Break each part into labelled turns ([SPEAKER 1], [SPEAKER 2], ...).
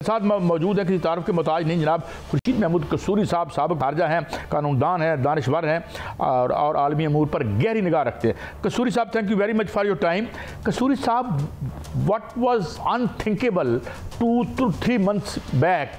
[SPEAKER 1] साथ मौजूद है, किसी तारफ के मोहताज नहीं जनाब खुर्शीद महमूद कसूरी साहब, साबिक खारजा हैं, कानूनदान हैं, दानिशवर हैं और आलमी अमूर पर गहरी निगाह रखते हैं। कसूरी साहब, thank you very much for your time. Kasuri साहब, what was unthinkable 2 to 3 months back,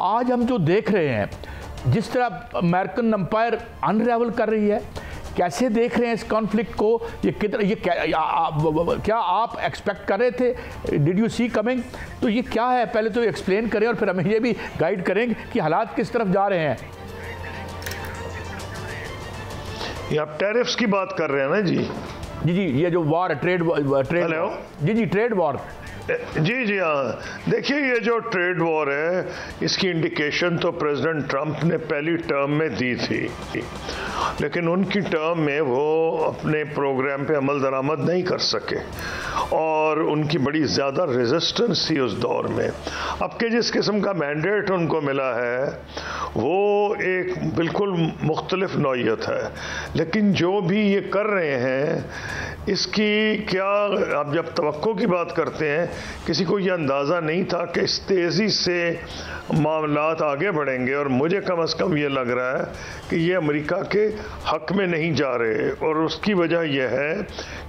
[SPEAKER 1] आज हम जो देख रहे हैं, जिस तरह अमेरिकन एम्पायर अनरेवल कर रही है, कैसे देख रहे हैं इस कॉन्फ्लिक्ट को? क्या आप एक्सपेक्ट कर रहे थे? Did you see coming? तो ये क्या है, पहले तो एक्सप्लेन करें और फिर हमें ये भी गाइड करेंगे कि हालात किस तरफ जा रहे हैं।
[SPEAKER 2] ये आप टैरिफ्स की बात कर रहे हैं ना जी?
[SPEAKER 1] जी, ये जो वॉर है, ट्रेड
[SPEAKER 2] हेलो
[SPEAKER 1] जी, ट्रेड वॉर।
[SPEAKER 2] जी हाँ, देखिए ये जो ट्रेड वॉर है, इसकी इंडिकेशन तो प्रेसिडेंट ट्रंप ने पहली टर्म में दी थी, लेकिन उनकी टर्म में वो अपने प्रोग्राम पे अमल दरामद नहीं कर सके और उनकी बड़ी ज़्यादा रेजिस्टेंस थी उस दौर में। अब के जिस किस्म का मैंडेट उनको मिला है वो एक बिल्कुल मुख्तलिफ नौइयत है, लेकिन जो भी ये कर रहे हैं इसकी क्या, आप जब तवक्को की बात करते हैं, किसी को ये अंदाज़ा नहीं था कि इस तेज़ी से मामलात आगे बढ़ेंगे और मुझे कम से कम ये लग रहा है कि ये अमेरिका के हक़ में नहीं जा रहे और उसकी वजह यह है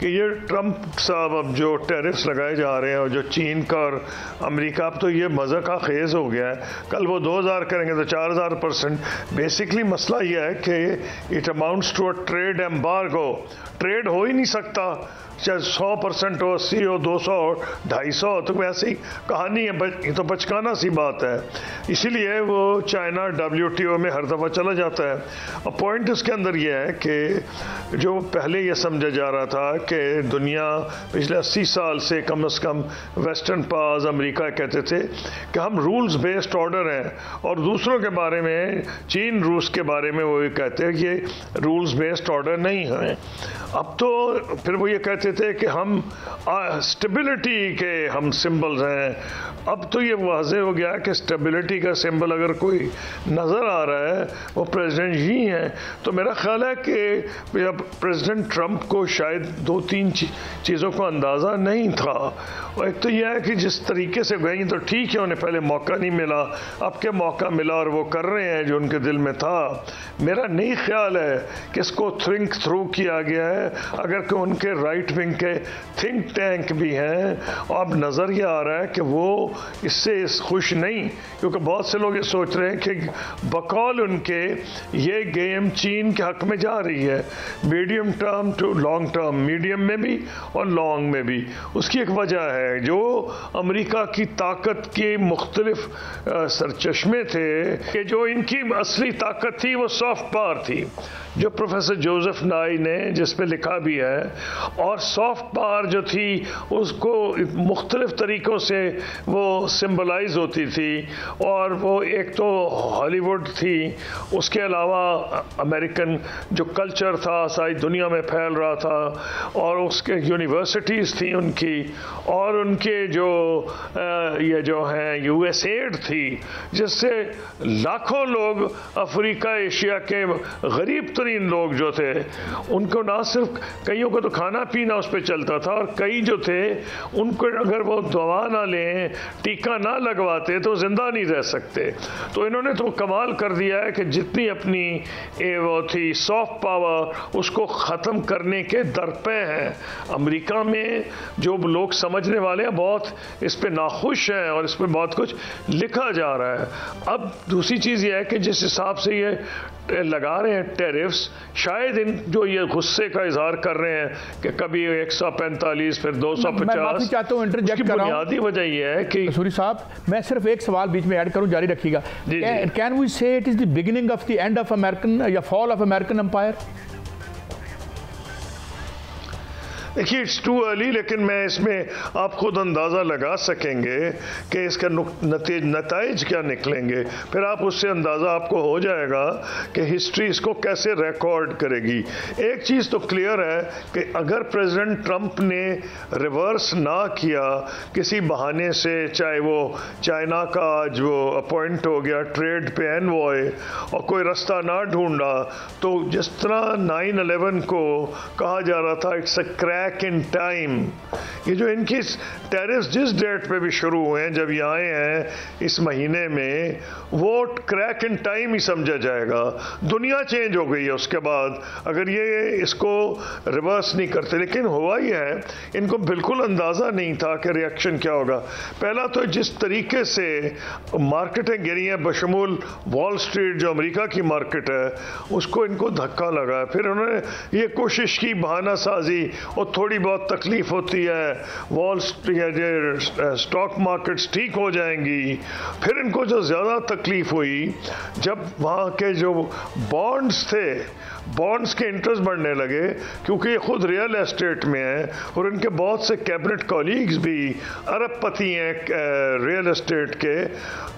[SPEAKER 2] कि ये ट्रंप साहब अब जो टैरिफ्स लगाए जा रहे हैं और जो चीन का और अमेरिका, अब तो ये मज़ा का खेज़ हो गया है, कल वो 2000 करेंगे तो 4000%। बेसिकली मसला यह है कि it amounts to a trade embargo. Trade हो ही नहीं सकता, चाहे 100% हो, 80 हो, 200 हो, 250 हो, तो वैसे ही कहानी है, ये तो बचकाना सी बात है। इसीलिए वो चाइना WTO में हर दफ़ा चला जाता है। अब पॉइंट इसके अंदर ये है कि जो पहले ये समझा जा रहा था कि दुनिया पिछले 80 साल से कम वेस्टर्न पावर्स, अमेरिका कहते थे कि हम रूल्स बेस्ड ऑर्डर हैं, और दूसरों के बारे में, चीन रूस के बारे में वो ये कहते हैं कि ये रूल्स बेस्ड ऑर्डर नहीं है। अब तो फिर वो ये कहते थे कि हम स्टेबिलिटी के हम सिंबल्स हैं। अब तो ये वाज़ेह हो गया कि स्टेबिलिटी का सिंबल अगर कोई नज़र आ रहा है वो प्रेसिडेंट ही हैं। तो मेरा ख्याल है कि अब प्रेसिडेंट ट्रंप को शायद 2-3 चीज़ों को अंदाज़ा नहीं था। और एक तो यह है कि जिस तरीके से गई तो ठीक है, उन्हें पहले मौका नहीं मिला, अब के मौका मिला और वो कर रहे हैं जो उनके दिल में था। मेरा नहीं ख्याल है कि इसको थिंक थ्रू किया गया है, अगर कि उनके राइट विंग के थिंक टैंक भी हैं। और अब नज़र ये आ रहा है कि वो इससे खुश नहीं, क्योंकि बहुत से लोग ये सोच रहे हैं कि बकौल उनके ये गेम चीन के हक में जा रही है, medium term to long term, medium में भी और लॉन्ग में भी। उसकी एक वजह है, जो अमेरिका की ताकत के मुख्तलिफ सरचश्मे थे कि जो इनकी असली ताकत थी वो सॉफ्ट पावर थी, जो प्रोफेसर जोसेफ नाई ने जिस पे लिखा भी है। और सॉफ्ट पावर जो थी उसको मुख्तलिफ तरीक़ों से वो सिंबलाइज होती थी, और वो एक तो हॉलीवुड थी, उसके अलावा अमेरिकन जो कल्चर था सारी दुनिया में फैल रहा था, और उसके यूनिवर्सिटीज़ थी उनकी, और उनके जो ये जो हैं USAID थी, जिससे लाखों लोग अफ्रीका एशिया के गरीब तरीन लोग जो थे उनको ना सिर्फ, कईयों को तो खाना पीना उस पर चलता था, और कई जो थे उनको अगर वो दवा ना लें, टीका ना लगवाते तो जिंदा नहीं रह सकते। तो इन्होंने तो कमाल कर दिया है कि जितनी अपनी वो थी सॉफ्ट पावर उसको ख़त्म करने के दरपे हैं। अमेरिका में जो लोग समझने वाले हैं बहुत इस पे नाखुश हैं और इस पे बहुत कुछ लिखा जा रहा है। अब दूसरी चीज़ ये है कि जिस हिसाब से ये लगा रहे हैं टैरिफ्स, शायद इन जो ये गुस्से का इजहार कर रहे हैं कि कभी 145 फिर 250,
[SPEAKER 1] चाहता हूँ इंटरजेक्ट कर रहा हूं।
[SPEAKER 2] बुनियादी वजह यह है कि
[SPEAKER 1] कसूरी साहब, मैं सिर्फ एक सवाल बीच में ऐड करूं, जारी रखिएगा। कैन वी से it is the beginning of the end of American या फॉल ऑफ अमेरिकन एम्पायर?
[SPEAKER 2] देखिए इट्स टू अर्ली, लेकिन मैं इसमें आप खुद अंदाज़ा लगा सकेंगे कि इसका नताइज क्या निकलेंगे, फिर आप उससे अंदाज़ा आपको हो जाएगा कि हिस्ट्री इसको कैसे रिकॉर्ड करेगी। एक चीज़ तो क्लियर है कि अगर प्रेसिडेंट ट्रंप ने रिवर्स ना किया किसी बहाने से, चाहे वो चाइना का आज वो अपॉइंट हो गया ट्रेड पे एनवॉय, और कोई रास्ता ना ढूंढा, तो जिस तरह 9/11 को कहा जा रहा था it's a crash crack in time. ये जो इनकी टैरिफ जिस डेट पे भी शुरू हुए हैं, जब ये आए हैं इस महीने में, वो क्रैक इन टाइम ही समझा जाएगा। दुनिया चेंज हो गई है उसके बाद अगर ये इसको रिवर्स नहीं करते। लेकिन हुआ ही है, इनको बिल्कुल अंदाज़ा नहीं था कि रिएक्शन क्या होगा। पहला तो जिस तरीके से मार्केटें गिरी हैं, बशमूल वॉल स्ट्रीट जो अमेरिका की मार्केट है, उसको इनको धक्का लगा। फिर उन्होंने ये कोशिश की बहाना साजी, और थोड़ी बहुत तकलीफ होती है, वॉल स्टॉक मार्केट्स ठीक हो जाएंगी। फिर इनको जो ज़्यादा तकलीफ हुई जब वहाँ के जो बॉन्ड्स थे, बॉन्ड्स के इंटरेस्ट बढ़ने लगे, क्योंकि ये खुद रियल एस्टेट में है और इनके बहुत से कैबिनेट कॉलीग्स भी अरबपति हैं रियल एस्टेट के।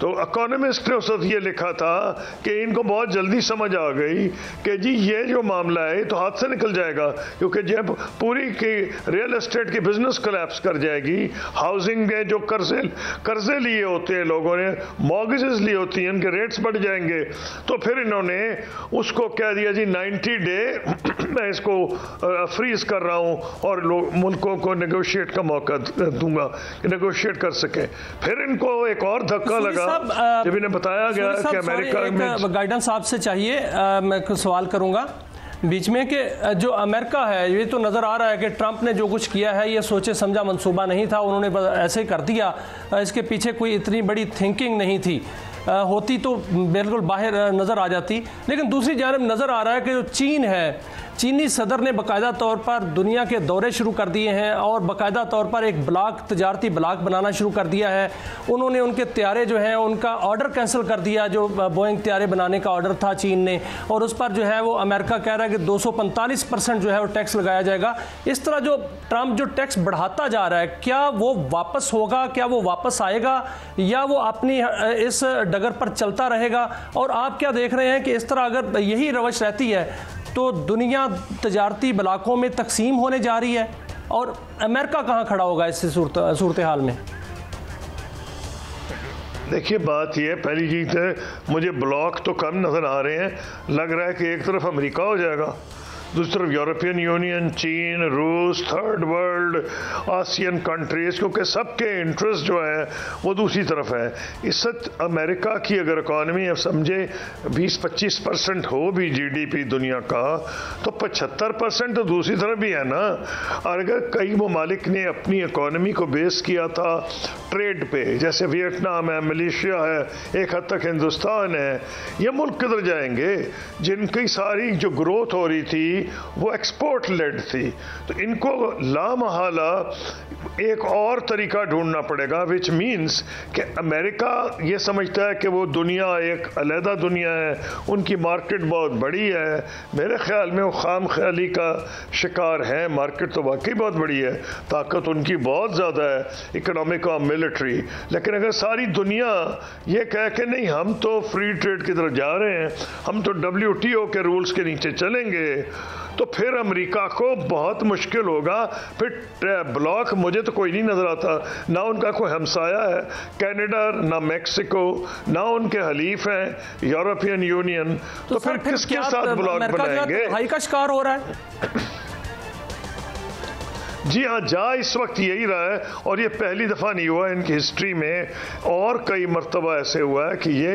[SPEAKER 2] तो इकोनॉमिस्ट ने उस वक्त ये लिखा था कि इनको बहुत जल्दी समझ आ गई कि जी ये जो मामला है तो हाथ से निकल जाएगा, क्योंकि जब पूरी की रियल एस्टेट की बिजनेस कोलैप्स कर जाएगी, हाउसिंग के जो कर्जे लिए होते हैं लोगों ने, मॉर्गेजेस ली होती हैं, उनके रेट्स बढ़ जाएंगे। तो फिर इन्होंने उसको कह दिया जी 90 डे मैं इसको फ्रीज कर रहा हूं और मुल्कों को नेगोशिएट का मौका दूंगा, नेगोशिएट कर सके। फिर इनको एक और धक्का लगा जब इन्हें बताया गया कि अमेरिका में
[SPEAKER 3] गाइडेंस आपसे चाहिए। मैं सवाल करूंगा बीच में कि जो अमेरिका है, ये तो नज़र आ रहा है कि ट्रंप ने जो कुछ किया है ये सोचे समझा मंसूबा नहीं था, उन्होंने ऐसे ही कर दिया। इसके पीछे कोई इतनी बड़ी थिंकिंग नहीं थी, होती तो बिल्कुल बाहर नज़र आ जाती। लेकिन दूसरी जानब नज़र आ रहा है कि जो चीन है, चीनी सदर ने बाकायदा तौर पर दुनिया के दौरे शुरू कर दिए हैं और बाकायदा तौर पर एक ब्लॉक, तजारती ब्लॉक बनाना शुरू कर दिया है। उन्होंने उनके त्यारे जो हैं उनका ऑर्डर कैंसिल कर दिया, जो बोइंग त्यारे बनाने का ऑर्डर था चीन ने, और उस पर जो है वो अमेरिका कह रहा है कि 245% जो है वो टैक्स लगाया जाएगा। इस तरह जो ट्रंप जो टैक्स बढ़ाता जा रहा है, क्या वो वापस होगा, क्या वो वापस आएगा, या वो अपनी इस डगर पर चलता रहेगा? और आप क्या देख रहे हैं कि इस तरह अगर यही रवश रहती है तो दुनिया तजारती ब्लॉकों में तकसीम होने जा रही है, और अमेरिका कहाँ खड़ा होगा इस सूरत हाल में?
[SPEAKER 2] देखिए बात यह, पहली चीज़ है मुझे ब्लॉक तो कम नज़र आ रहे हैं, लग रहा है कि एक तरफ अमेरिका हो जाएगा, दूसरी तरफ यूरोपियन यूनियन, चीन, रूस, थर्ड वर्ल्ड, आसियन कंट्रीज, क्योंकि सबके इंटरेस्ट जो है वो दूसरी तरफ है। इस वक्त अमेरिका की अगर इकॉनमी अब समझे 20-25% हो भी जीडीपी दुनिया का, तो 75% तो दूसरी तरफ भी है ना। और अगर कई ममालिक ने अपनी इकॉनमी को बेस किया था ट्रेड पे, जैसे वियतनाम है, मलेशिया है, एक हद तक हिंदुस्तान है, ये मुल्क किधर जाएंगे जिनकी सारी जो ग्रोथ हो रही थी वो एक्सपोर्ट लेड थी? तो इनको लामहला एक और तरीका ढूंढना पड़ेगा, विच मीन्स कि अमेरिका ये समझता है कि वो दुनिया एक अलहदा दुनिया है, उनकी मार्केट बहुत बड़ी है। मेरे ख्याल में वो खाम ख्याली का शिकार है। मार्केट तो वाकई बहुत बड़ी है, ताकत उनकी बहुत ज़्यादा है, इकोनॉमिक और मिलिट्री। लेकिन अगर सारी दुनिया ये कह के नहीं हम तो फ्री ट्रेड की तरफ जा रहे हैं, हम तो WTO के रूल्स के नीचे चलेंगे, तो फिर अमेरिका को बहुत मुश्किल होगा। फिर ब्लॉक मुझे तो कोई नहीं नजर आता, ना उनका कोई हमसाया है कनाडा, ना मैक्सिको, ना उनके हलीफ हैं यूरोपियन यूनियन, तो फिर किसके साथ ब्लॉक बनाएंगे?
[SPEAKER 3] हाई का शिकार हो रहा है।
[SPEAKER 2] जी हाँ, जा इस वक्त यही रहा है, और ये पहली दफ़ा नहीं हुआ इनकी हिस्ट्री में, और कई मरतबा ऐसे हुआ है कि ये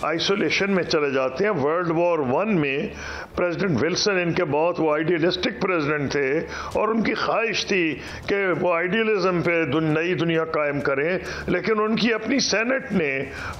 [SPEAKER 2] आइसोलेशन में चले जाते हैं। वर्ल्ड वॉर 1 में प्रेसिडेंट विल्सन इनके बहुत वो आइडियलिस्टिक प्रेसिडेंट थे और उनकी ख्वाहिश थी कि वो आइडियलिज्म पे नई दुनिया कायम करें, लेकिन उनकी अपनी सेनेट ने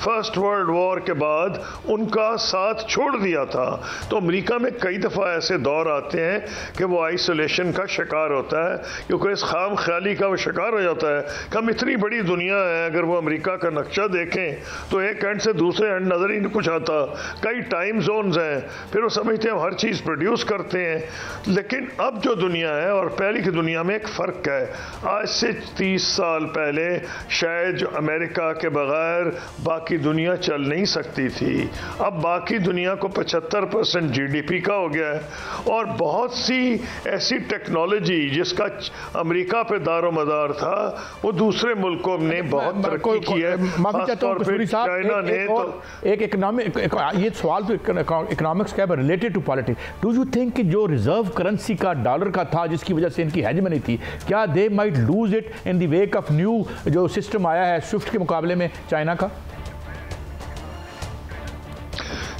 [SPEAKER 2] फर्स्ट वर्ल्ड वॉर के बाद उनका साथ छोड़ दिया था। तो अमेरिका में कई दफ़ा ऐसे दौर आते हैं कि वो आइसोलेशन का शिकार होता है, क्योंकि इस खाम ख्याली का वो शिकार हो जाता है कि हम इतनी बड़ी दुनिया है। अगर वो अमेरिका का नक्शा देखें तो एक एंड से दूसरे एंड नज़र ही नहीं कुछ आता, कई टाइम जोन्स हैं, फिर वो समझते हैं हर चीज़ प्रोड्यूस करते हैं। लेकिन अब जो दुनिया है और पहले की दुनिया में एक फ़र्क है। आज से 30 साल पहले शायद जो अमेरिका के बगैर बाकी दुनिया चल नहीं सकती थी, अब बाकी दुनिया को 75% GDP का हो गया है, और बहुत सी ऐसी टेक्नोलॉजी जिसका अमेरिका पे दारोमदार था, वो दूसरे मुल्कों ने बहुत तरक्की की है।
[SPEAKER 1] माफी चाहता हूं कसूरी साहब,
[SPEAKER 2] चाइना ने
[SPEAKER 1] एक इकोनॉमिक, ये सवाल तो इकोनॉमिक्स का है related to politics. Do you think कि जो रिजर्व करेंसी का डॉलर का था, जिसकी वजह से इनकी हेजमनी थी, क्या they might lose it in the wake of new जो सिस्टम आया है स्विफ्ट के मुकाबले में चाइना का?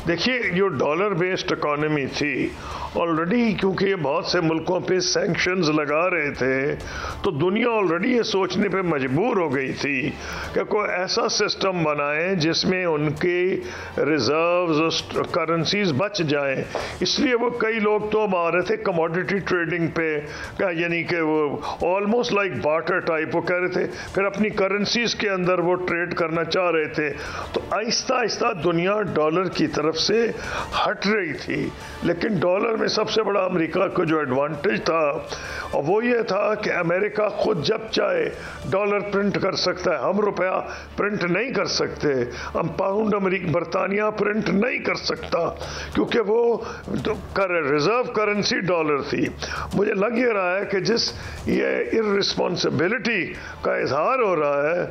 [SPEAKER 2] देखिए, जो डॉलर बेस्ड इकोनॉमी थी ऑलरेडी, क्योंकि ये बहुत से मुल्कों पे सैंक्शंस लगा रहे थे, तो दुनिया ऑलरेडी ये सोचने पे मजबूर हो गई थी कि कोई ऐसा सिस्टम बनाएं जिसमें उनके रिजर्व्स करेंसीज बच जाएं। इसलिए वो कई लोग तो आ रहे थे कमोडिटी ट्रेडिंग पे, यानी कि वो ऑलमोस्ट लाइक बार्टर टाइप वो कह रहे थे, फिर अपनी करेंसीज के अंदर वो ट्रेड करना चाह रहे थे। तो आहिस्ता आहिस्ता दुनिया डॉलर की तरफ से हट रही थी। लेकिन डॉलर में सबसे बड़ा अमेरिका को जो एडवांटेज था, और वो ये था कि अमेरिका खुद जब चाहे डॉलर प्रिंट कर सकता है। हम रुपया प्रिंट नहीं कर सकते, हम पाउंड बरतानिया प्रिंट नहीं कर सकता, क्योंकि वो रिजर्व करेंसी डॉलर थी। मुझे लग ये रहा है कि जिस ये इररिस्पॉन्सिबिलिटी का इजहार हो रहा है,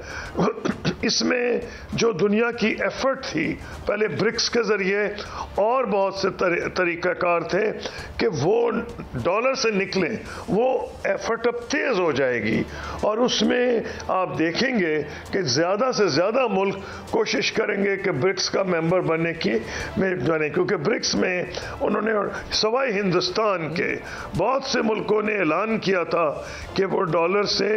[SPEAKER 2] इसमें जो दुनिया की एफर्ट थी पहले ब्रिक्स के जरिए, और बहुत से तरीकाकार थे कि वो डॉलर से निकले, वो एफर्ट अब तेज हो जाएगी। और उसमें आप देखेंगे कि ज़्यादा से ज़्यादा मुल्क कोशिश करेंगे कि ब्रिक्स का मेंबर बनने की में जाने, क्योंकि ब्रिक्स में उन्होंने सवाई हिंदुस्तान के बहुत से मुल्कों ने ऐलान किया था कि वो डॉलर से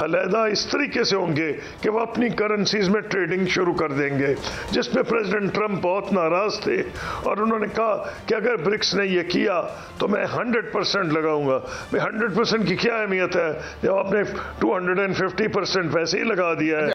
[SPEAKER 2] अलहदा इस तरीके से होंगे कि वो अपनी करेंसीज में ट्रेडिंग शुरू कर देंगे, जिसमें प्रेसिडेंट ट्रंप बहुत नाराज थे। और उन्होंने कहा कि अगर ब्रिक्स ने ये किया तो मैं 100% लगाऊंगा। भाई 100% की क्या अहमियत है जब आपने 250% वैसे ही लगा दिया है।